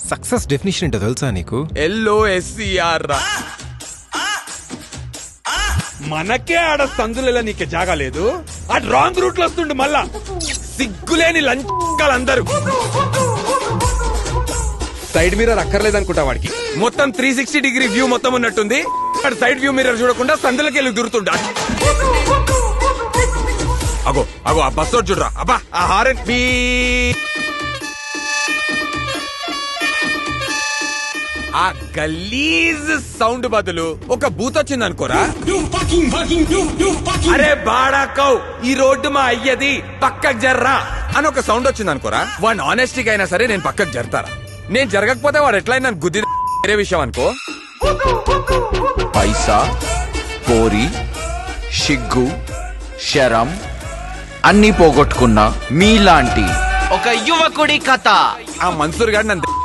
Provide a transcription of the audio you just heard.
Success definition ఏంటో తెలుసా నీకు? LOSCR రా. మనకే ఆడ సందులలో నీకే జాగా లేదు, అటు రాంగ్ రూట్ లో వస్తుండు మళ్ళా. సిగ్గులేని లంచాలందరూ. సైడ్ మిర్రర్ అక్కర్లేదనుకుంటా వాడికి. మొత్తం 360 డిగ్రీ వ్యూ మొత్తం ఉన్నట్టుంది. అటు సైడ్ వ్యూ మిర్రర్ చూడకుండా సందులకి వెళ్ళి దూరుతుండా. అగో అగో ఆ బస్ చూడరా, అబ్బా ఆ హారన్ బీ. ఆ గలీజ్ సౌండ్ బదులు ఒక బూత్ వచ్చింది అనుకోరా. అరే బాడాకౌ, ఈ రోడ్డు మా అయ్యది, పక్కకు జర్రా అని ఒక సౌండ్ వచ్చింది అనుకోరా. వాడిని ఆనెస్టీగా అయినా సరే నేను పక్కకు జరుతారా. నేను జరగకపోతే వాడు ఎట్లయినా నన్ను గుద్ది వేరే విషయం అనుకో. పైసా, పోరి, సిగ్గు, శరం అన్ని పోగొట్టుకున్న మీలాంటి ఒక యువకుడి కథ. ఆ మన్సూర్ గారు నన్ను